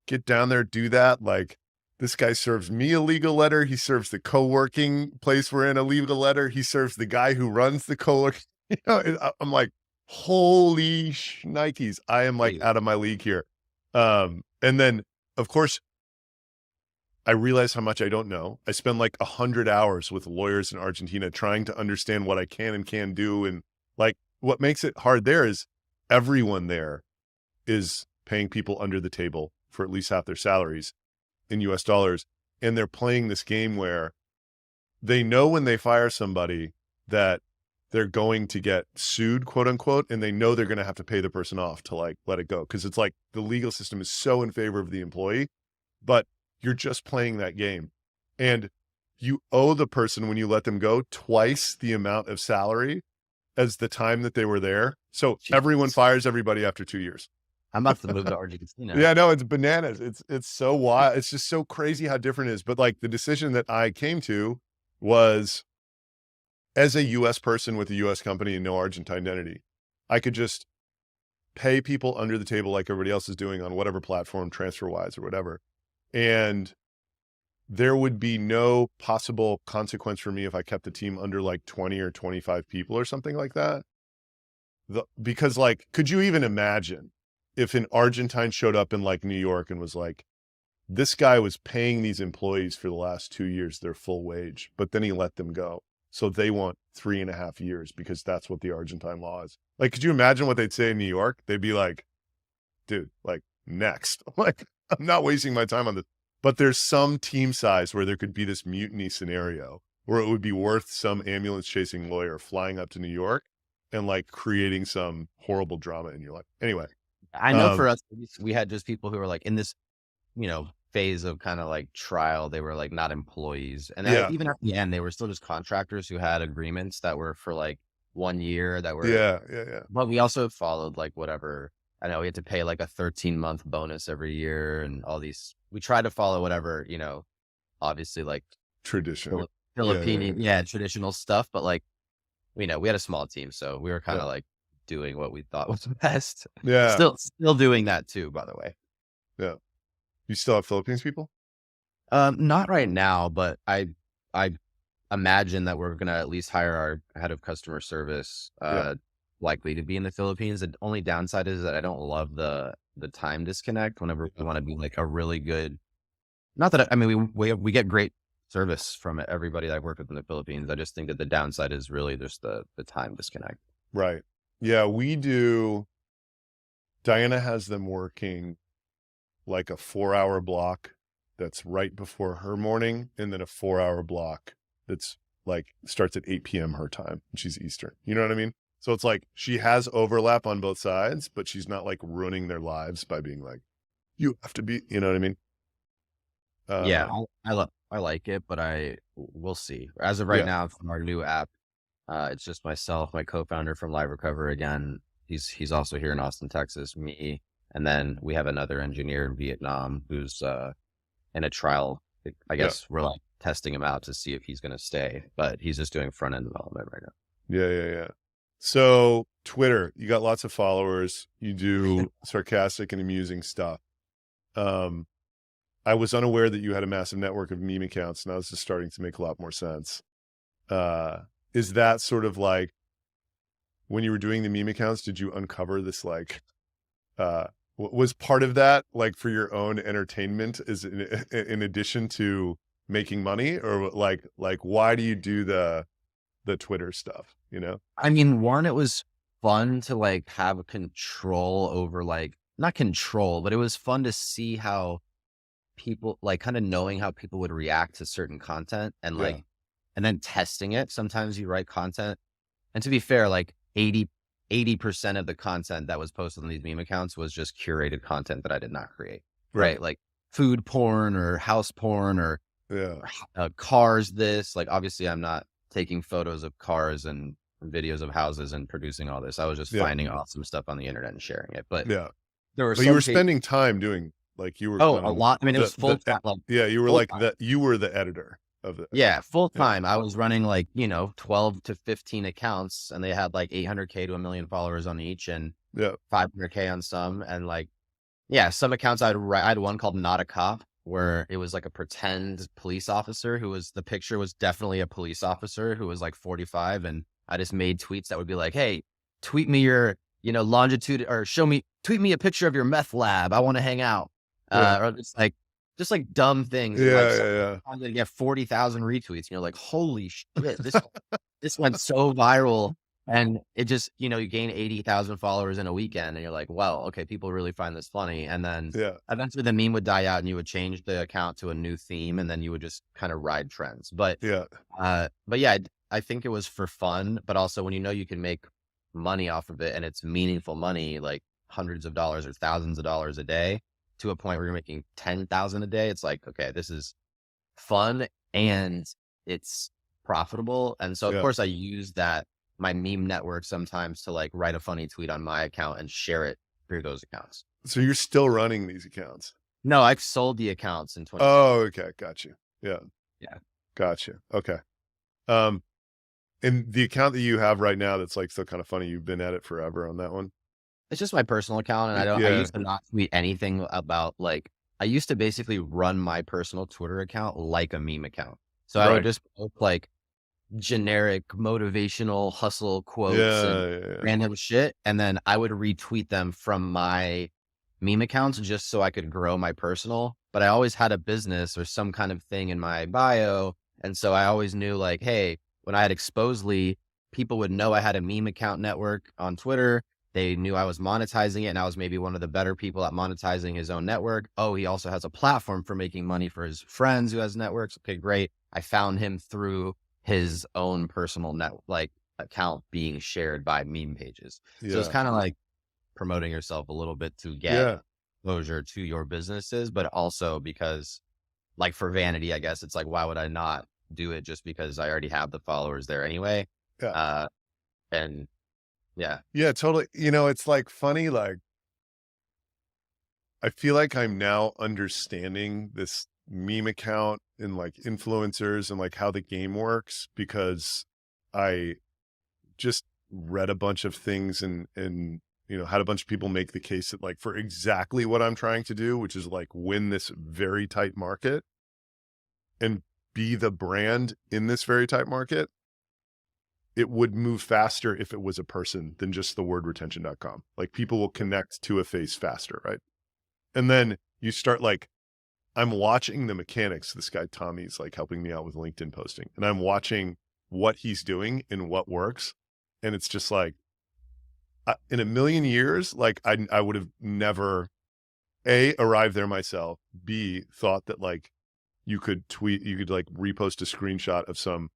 get down there, do that. Like, this guy serves me a legal letter. He serves the co-working place we're in a legal letter. He serves the guy who runs the co-working. I'm like, holy shnikes. I am like out of my league here. And then of course, I realize how much I don't know. I spend like 100 hours with lawyers in Argentina trying to understand what I can and can't do. And like, what makes it hard there is everyone there is paying people under the table for at least half their salaries in US dollars. And they're playing this game where they know when they fire somebody that they're going to get sued, quote unquote, and they know they're going to have to pay the person off to like let it go. Cause it's like the legal system is so in favor of the employee, but you're just playing that game. And you owe the person, when you let them go, twice the amount of salary as the time that they were there. So everyone fires everybody after 2 years. I'm about to move to Argentina. Yeah, no, it's bananas. It's so wild. It's just so crazy how different it is. But like the decision that I came to was, as a US person with a US company and no Argentine identity, I could just pay people under the table like everybody else is doing on whatever platform, TransferWise or whatever. And there would be no possible consequence for me if I kept the team under like 20 or 25 people or something like that. Because like, could you even imagine if an Argentine showed up in like New York and was like, this guy was paying these employees for the last 2 years their full wage, but then he let them go. So they want 3.5 years because that's what the Argentine law is. Like, could you imagine what they'd say in New York? They'd be like, dude, like, next. Like, I'm not wasting my time on this. But there's some team size where there could be this mutiny scenario where it would be worth some ambulance chasing lawyer flying up to New York and like creating some horrible drama in your life. Anyway, I know for us, we had just people who were like in this, phase of kind of like trial. They were like not employees. And yeah, even at the end, they were still just contractors who had agreements that were for like 1 year that were, yeah. but we also followed like whatever. I know we had to pay like a 13-month bonus every year and all these, we tried to follow whatever, obviously like Tradition. Philippine, traditional stuff. But like, we had a small team. So we were kind of like doing what we thought was best. Yeah. Still doing that too, by the way. Yeah. You still have Philippines people? Not right now, but I imagine that we're gonna at least hire our head of customer service, likely to be in the Philippines. The only downside is that I don't love the time disconnect whenever we want to be like a really good. Not that I mean we get great service from everybody that I've worked with in the Philippines. I just think that the downside is really just the time disconnect. Right. Yeah, we do. Diana has them working like a 4-hour block that's right before her morning, and then a 4-hour block that's like starts at 8 p.m. her time, and she's Eastern. You know what I mean? So it's like she has overlap on both sides, but she's not like ruining their lives by being like, you have to be, you know what I mean? Yeah, I like it, but we'll see. As of right now, from our new app, it's just myself, my co-founder from Live Recover again. He's also here in Austin, Texas, me, and then we have another engineer in Vietnam who's in a trial. I guess we're like testing him out to see if he's going to stay, but he's just doing front end development right now. Yeah. So Twitter, you got lots of followers. You do sarcastic and amusing stuff. I was unaware that you had a massive network of meme accounts. Now this is starting to make a lot more sense. Is that sort of like when you were doing the meme accounts, did you uncover this like, was part of that like for your own entertainment is in addition to making money, or like why do you do the Twitter stuff, I mean, one, it was fun to like have control over like, not control, but it was fun to see how people like kind of knowing how people would react to certain content and like, and then testing it. Sometimes you write content, and to be fair, like 80% of the content that was posted on these meme accounts was just curated content that I did not create. Right. Like food porn or house porn or cars. Like, obviously I'm not taking photos of cars and videos of houses and producing all this. I was just finding awesome stuff on the internet and sharing it. But there were, but you were spending time doing like you were. A lot. I mean, it was full time. You were like that. You were the editor of it. Yeah. Full time. I was running like, 12 to 15 accounts, and they had like 800K to 1 million followers on each and 500K on some. And like, some accounts I had one called Not a Cop, where it was like a pretend police officer the picture was definitely a police officer who was like 45. And I just made tweets that would be like, hey, tweet me your, longitude, or tweet me a picture of your meth lab. I want to hang out. Or just like dumb things. I'm going to get 40,000 retweets. And you're like, holy shit, this went so viral. And it just, you gain 80,000 followers in a weekend, and you're like, well, okay, people really find this funny. And then eventually the meme would die out, and you would change the account to a new theme, and then you would just kind of ride trends. But I think it was for fun, but also when you can make money off of it and it's meaningful money, like hundreds of dollars or thousands of dollars a day, to a point where you're making 10,000 a day, it's like, okay, this is fun and it's profitable. And so of course I use my meme network sometimes to like write a funny tweet on my account and share it through those accounts. So you're still running these accounts? No, I've sold the accounts in 20. Oh, okay. Got you. Yeah. Got you. Okay. And the account that you have right now, that's like still kind of funny, you've been at it forever on that one? It's just my personal account, and I used to not tweet anything about like, I used to basically run my personal Twitter account like a meme account. So I would just post like generic motivational hustle quotes and random shit. And then I would retweet them from my meme accounts just so I could grow my personal. but I always had a business or some kind of thing in my bio. And so I always knew like, hey, when I had Exposely, people would know I had a meme account network on Twitter. They knew I was monetizing it, and I was maybe one of the better people at monetizing his own network. Oh, he also has a platform for making money for his friends who has networks. Okay, great. I found him through his own personal account being shared by meme pages. So it's Yeah. kind of like promoting yourself a little bit to get Yeah. exposure to your businesses, but also because like for vanity, I guess it's like, why would I not do it just because I already have the followers there anyway? Yeah. Uh, and yeah, Yeah, totally. It's like funny, like I feel like I'm now understanding this meme account and like influencers and like how the game works because I just read a bunch of things and had a bunch of people make the case that like for exactly what I'm trying to do, which is like win this very tight market and be the brand in this very tight market, it would move faster if it was a person than just the word retention.com. Like people will connect to a face faster, right? And then you start like, I'm watching the mechanics. This guy, Tommy's like helping me out with LinkedIn posting, and I'm watching what he's doing and what works. And it's just like, in a million years, like I would have never A, arrived there myself, B, thought that like you could like repost a screenshot of some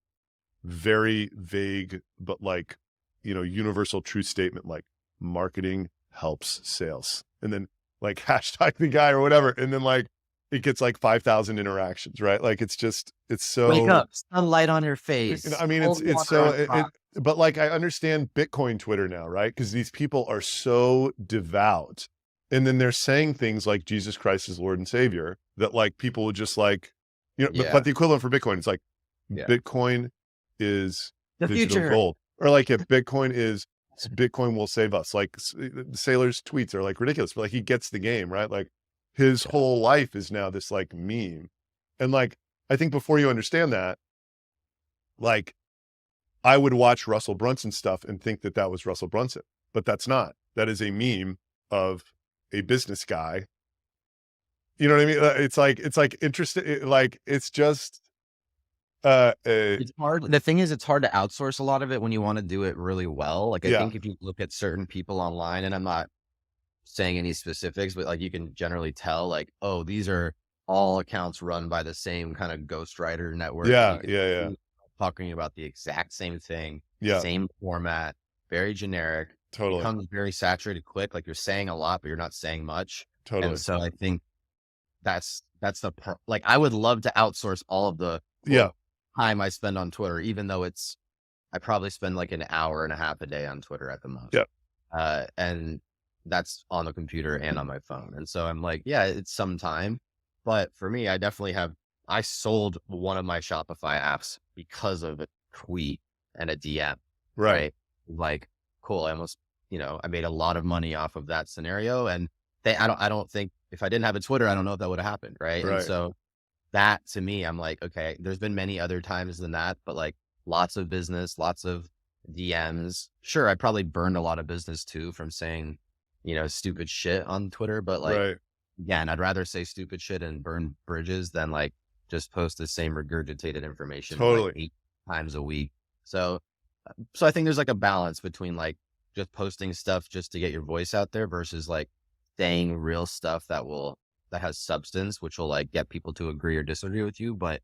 very vague, but like, universal truth statement, like marketing helps sales. And then like hashtag the guy or whatever. And then like, it gets like 5,000 interactions, right? Like, it's wake so, up, sunlight on your face, I mean, cold it's water so, on top. but like, I understand Bitcoin Twitter now, right? Because these people are so devout. And then they're saying things like Jesus Christ is Lord and Savior that like people would just like, but Yeah, the equivalent for Bitcoin, it's like yeah. Bitcoin is The digital future. gold, or like if Bitcoin will save us. Like Sailor's tweets are like ridiculous, but like he gets the game, right? Like his Yeah. whole life is now this like meme. And like, I think before you understand that, like I would watch Russell Brunson stuff and think that that was Russell Brunson, but that's not. That is a meme of a business guy. You know what I mean? It's like interesting. Like it's just, It's hard. The thing is, it's hard to outsource a lot of it when you want to do it really well. Like, I yeah, think if you look at certain people online, and I'm not saying any specifics, but like you can generally tell, like, oh, these are all accounts run by the same kind of ghostwriter network. And yeah, you can yeah, yeah, see talking about the exact same thing, yeah, same format, very generic, totally, becomes very saturated quick. Like you're saying a lot, but you're not saying much. And totally. so I think that's the part. Like I would love to outsource all of the Yeah, quote time I spend on Twitter, even though I probably spend like an hour and a half a day on Twitter at the most. yeah, And that's on the computer and on my phone. And so I'm like, yeah, it's some time. But for me, I sold one of my Shopify apps because of a tweet and a DM, right, right? Like, cool. I almost, I made a lot of money off of that scenario. And I don't think if I didn't have a Twitter, I don't know if that would have happened. Right. And right. so that to me, I'm like, okay, there's been many other times than that, but like lots of business, lots of DMs. Sure, I probably burned a lot of business too from saying, stupid shit on Twitter, but like, Right. again, I'd rather say stupid shit and burn bridges than like just post the same regurgitated information like Totally. 8 times a week. So I think there's like a balance between like just posting stuff just to get your voice out there versus like saying real stuff that has substance, which will like get people to agree or disagree with you. But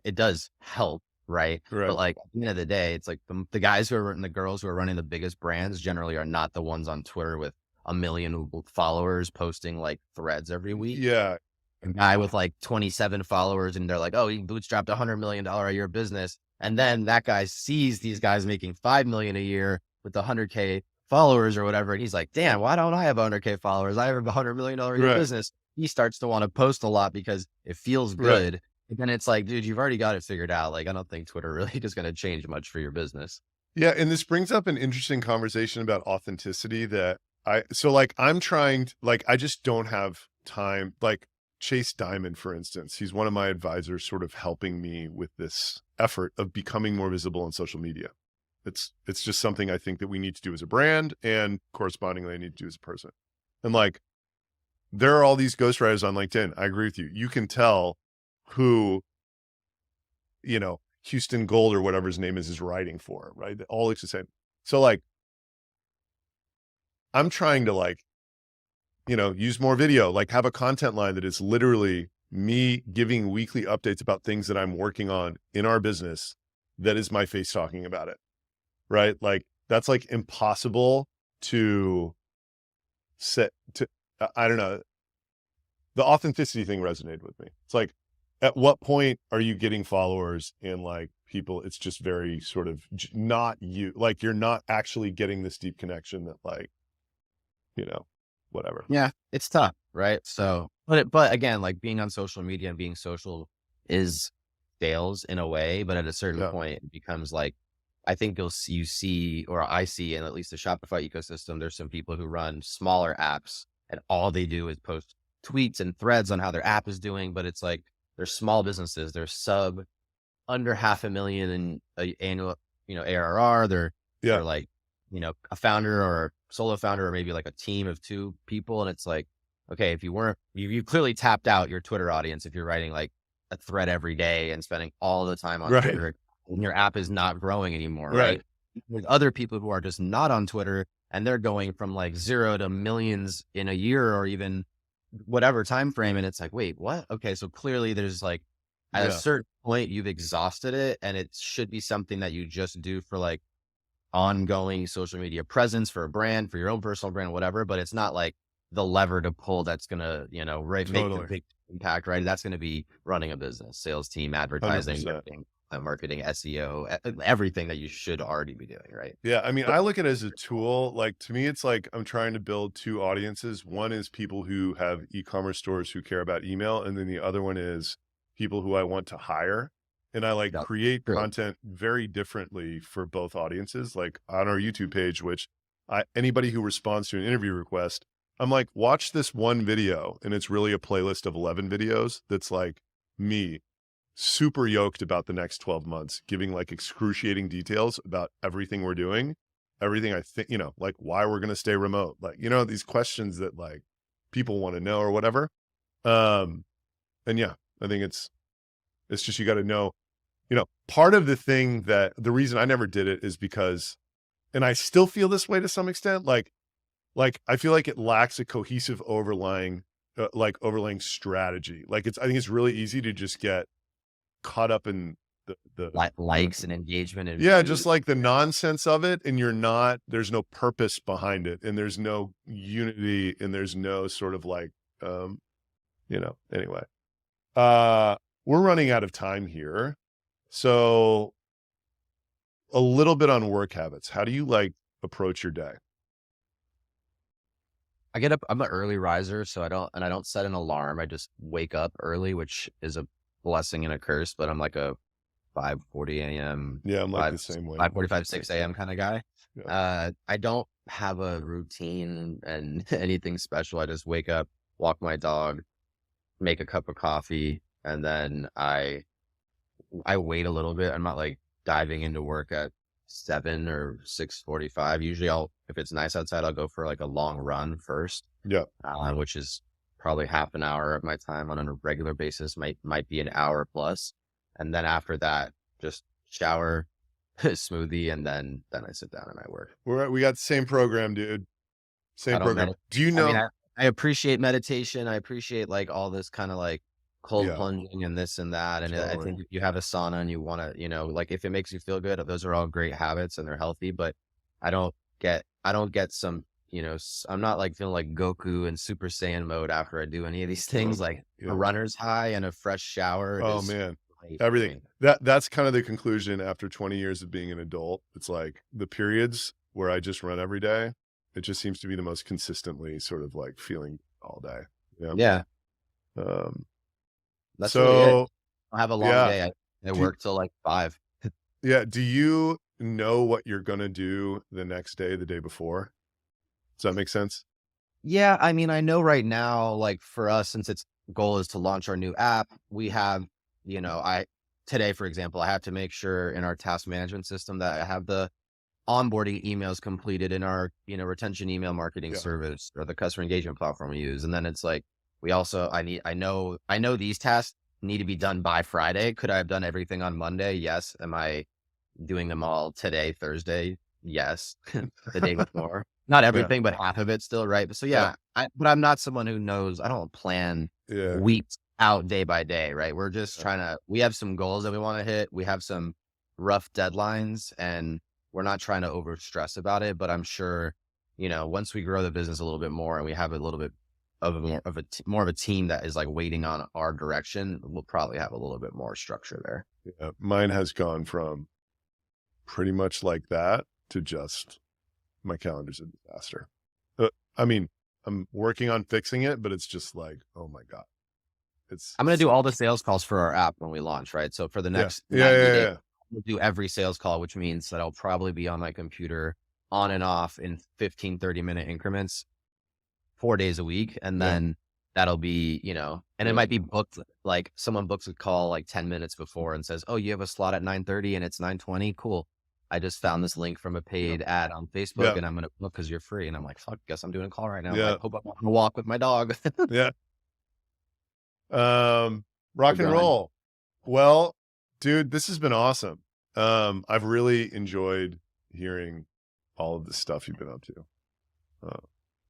it does help, right? But Right. like at the end of the day, it's like the guys who are and the girls who are running the biggest brands generally are not the ones on Twitter with a million followers posting like threads every week. Yeah. A guy with like 27 followers and they're like, oh, he bootstrapped $100 million a year business. And then that guy sees these guys making 5 million a year with 100K followers or whatever. And he's like, damn, why don't I have 100K followers? I have a $100 million a year Right. business. He starts to want to post a lot because it feels Right. good. And then it's like, dude, you've already got it figured out. Like, I don't think Twitter really is going to change much for your business. Yeah. And this brings up an interesting conversation about authenticity that so like I'm trying to, like, I just don't have time. Like Chase Diamond, for instance, he's one of my advisors sort of helping me with this effort of becoming more visible on social media. It's just something I think that we need to do as a brand and correspondingly I need to do as a person. And like, there are all these ghostwriters on LinkedIn. I agree with you. You can tell who, Houston Gold or whatever his name is writing for, right? It all looks the same. So like, I'm trying to like, use more video, like have a content line that is literally me giving weekly updates about things that I'm working on in our business. That is my face talking about it, right? Like that's like impossible to set to, I don't know. The authenticity thing resonated with me. It's like, at what point are you getting followers and like people, it's just very sort of not you, like you're not actually getting this deep connection that like, whatever. Yeah, it's tough, right? So, but again, like being on social media and being social is sales in a way, but at a certain Yeah. point, it becomes like, I think you see, or I see in at least the Shopify ecosystem, there's some people who run smaller apps and all they do is post tweets and threads on how their app is doing. But it's like, they're small businesses, they're under 500,000 in annual, ARR. They're Yeah. like, a founder or solo founder, or maybe like a team of 2 people. And it's like, okay, if you clearly tapped out your Twitter audience, if you're writing like a thread every day and spending all the time on Right. Twitter, and your app is not growing anymore, Right. right? There's other people who are just not on Twitter and they're going from like 0 to millions in a year or even whatever time frame. And it's like, wait, what? Okay. So clearly there's like, at a certain point, you've exhausted it, and it should be something that you just do for like ongoing social media presence for a brand, for your own personal brand, whatever. But it's not like the lever to pull that's going to, make the big impact, right? That's going to be running a business, sales team, advertising, marketing, SEO, everything that you should already be doing, right? Yeah. I mean, I look at it as a tool. Like to me, it's like I'm trying to build 2 audiences. One is people who have e-commerce stores who care about email. And then the other one is people who I want to hire. And I like create content very differently for both audiences. Like on our YouTube page, which anybody who responds to an interview request, I'm like, watch this one video. And it's really a playlist of 11 videos. That's like me super yoked about the next 12 months, giving like excruciating details about everything we're doing, everything I think, like why we're going to stay remote, like, these questions that like people want to know or whatever. And yeah, I think it's just, you got to know, part of the reason I never did it is because, and I still feel this way to some extent, like I feel like it lacks a cohesive overlying strategy. Like I think it's really easy to just get caught up in the likes and engagement. And just like the nonsense of it. And there's no purpose behind it. And there's no unity and there's no sort of like, anyway, we're running out of time here. So a little bit on work habits. How do you like approach your day? I get up, I'm an early riser, so I don't set an alarm. I just wake up early, which is a blessing and a curse, but I'm like a 5:40 a.m. Yeah, I'm like the same way. 5:45, 6 a.m. kind of guy. Yeah. I don't have a routine and anything special. I just wake up, walk my dog, make a cup of coffee, and then I wait a little bit. I'm not like diving into work at 7 or 6:45. Usually if it's nice outside, I'll go for like a long run first. Yeah. Which is probably half an hour of my time on a regular basis, might be an hour plus. And then after that, just shower, smoothie, and then I sit down and I work. We got the same program, dude. Same program. Do you know? I mean, I appreciate meditation. I appreciate like all this kind of like cold plunging and this and that. And I think if you have a sauna and you want to, like if it makes you feel good, those are all great habits and they're healthy, but I don't get some, I'm not like feeling like Goku and Super Saiyan mode after I do any of these things, like a runner's high and a fresh shower. Oh man, everything. That's kind of the conclusion after 20 years of being an adult. It's like the periods where I just run every day. It just seems to be the most consistently sort of like feeling all day. Yeah. That's so really it. I'll have a long day. I work till like 5. Yeah. Do you know what you're going to do the next day, the day before? Does that make sense? Yeah. I mean, I know right now, like for us, since its goal is to launch our new app, we have, today, for example, I have to make sure in our task management system that I have the onboarding emails completed in our, retention email marketing Yeah. service or the customer engagement platform we use. And then it's like, I know these tasks need to be done by Friday. Could I have done everything on Monday? Yes. Am I doing them all today, Thursday? Yes. The day before. Not Yeah. everything, but half of it still, right? So yeah, but I'm not someone who knows, I don't plan Yeah. weeks out day by day, right? We're just we have some goals that we want to hit. We have some rough deadlines and we're not trying to over stress about it, but I'm sure, once we grow the business a little bit more and we have a little bit of more of a team that is like waiting on our direction, we'll probably have a little bit more structure there. Yeah. Mine has gone from pretty much like that to just my calendar's a disaster. I mean, I'm working on fixing it, but it's just like, oh my God. I'm going to do all the sales calls for our app when we launch, right? So for the next 90 days, we'll do every sales call, which means that I'll probably be on my computer on and off in 15, 30-minute increments, 4 days a week. And then that'll be, and it might be booked, like someone books a call like 10 minutes before and says, oh, you have a slot at 9:30 and it's 9:20. Cool. I just found this link from a paid ad on Facebook and I'm going to look because you're free. And I'm like, fuck, guess I'm doing a call right now. I hope I'm on a walk with my dog. Yeah. Rock and roll. Well, dude, this has been awesome. I've really enjoyed hearing all of the stuff you've been up to.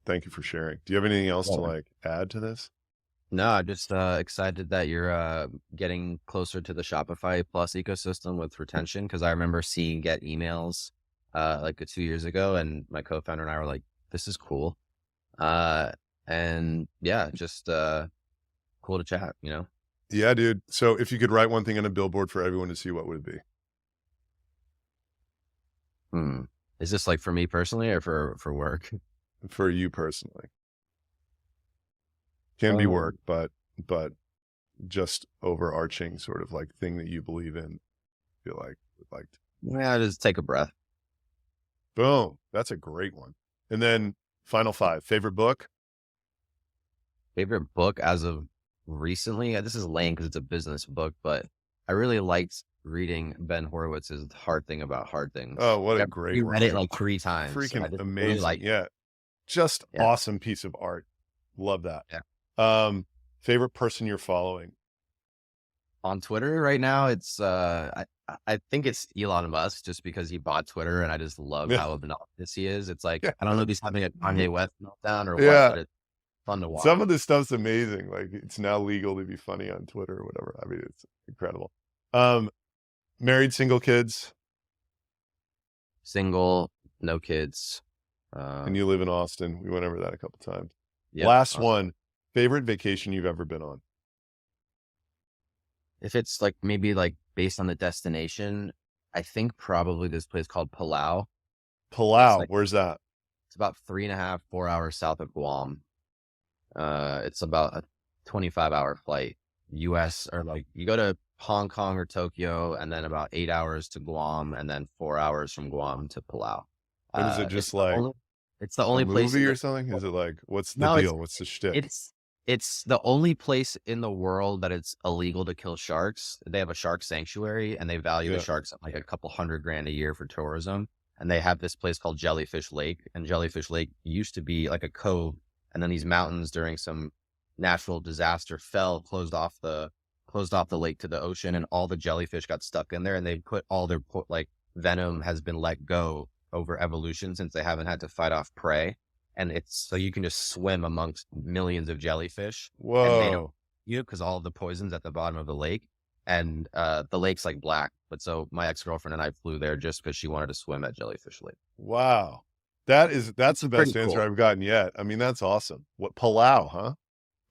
Thank you for sharing. Do you have anything else to like add to this? No, I'm just excited that you're getting closer to the Shopify Plus ecosystem with retention, because I remember seeing get emails like 2 years ago, and my co-founder and I were like, this is cool. And yeah, just cool to chat, Yeah, dude. So if you could write one thing on a billboard for everyone to see, what would it be? Is this like for me personally or for work? For you personally. Can be work, but just overarching sort of like thing that you believe in. Feel like would like to. Yeah, just take a breath. Boom. That's a great one. And then final 5, favorite book? Favorite book as of recently? This is lame because it's a business book, but I really liked reading Ben Horowitz's Hard Thing About Hard Things. Oh, what a great one. I read it like 3 times. Freaking so amazing. Really just awesome piece of art. Love that. Yeah. Favorite person you're following? On Twitter right now, it's I think it's Elon Musk, just because he bought Twitter and I just love how obnoxious he is. It's like, I don't know if he's having a Kanye West meltdown or what, but it's fun to watch. Some of this stuff's amazing. Like, it's now legal to be funny on Twitter or whatever. I mean, it's incredible. Married, single, kids? Single, no kids. And you live in Austin. We went over that a couple times. Yep, Last one, favorite vacation you've ever been on? If it's like maybe like based on the destination, I think probably this place called Palau. Palau, where's that? It's about 3.5, 4 hours south of Guam. It's about a 25-hour flight, US, or like you go to Hong Kong or Tokyo and then about 8 hours to Guam and then 4 hours from Guam to Palau. And is it just like it's the only place movie or something? Is it like, what's the deal? What's the shtick? It's the only place in the world that it's illegal to kill sharks. They have a shark sanctuary and they value the sharks at like a couple $100,000 a year for tourism. And they have this place called Jellyfish Lake, and Jellyfish Lake used to be like a cove. And then these mountains during some natural disaster closed off the lake to the ocean, and all the jellyfish got stuck in there, and they put all their like venom has been let go over evolution since they haven't had to fight off prey. And it's so you can just swim amongst millions of jellyfish. Whoa. And they don't, because all of the poison's at the bottom of the lake, and the lake's like black. But so my ex-girlfriend and I flew there just because she wanted to swim at Jellyfish Lake. Wow. That's the best answer I've gotten yet. I mean, that's awesome. What, Palau, huh?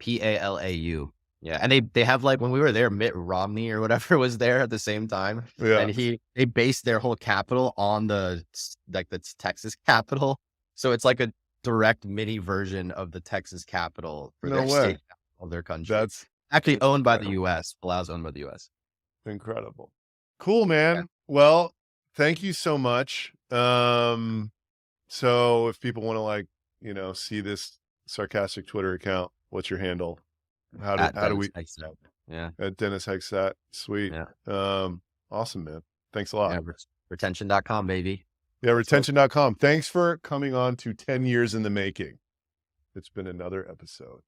Palau. Yeah. And they have, like, when we were there, Mitt Romney or whatever was there at the same time. Yeah. And they based their whole capital on the Texas Capitol. So it's like a direct mini version of the Texas Capitol for their state of their country. That's actually owned by the US. Palau's owned by the US. Incredible. Cool, man. Yeah. Well, thank you so much. So if people want to, like, see this sarcastic Twitter account, what's your handle? How do we? Hegstad. Yeah. At Dennis Hegstad. Sweet. Yeah. Awesome, man. Thanks a lot. Yeah, retention.com, baby. Yeah, retention.com. Thanks for coming on to 10 years in the making. It's been another episode.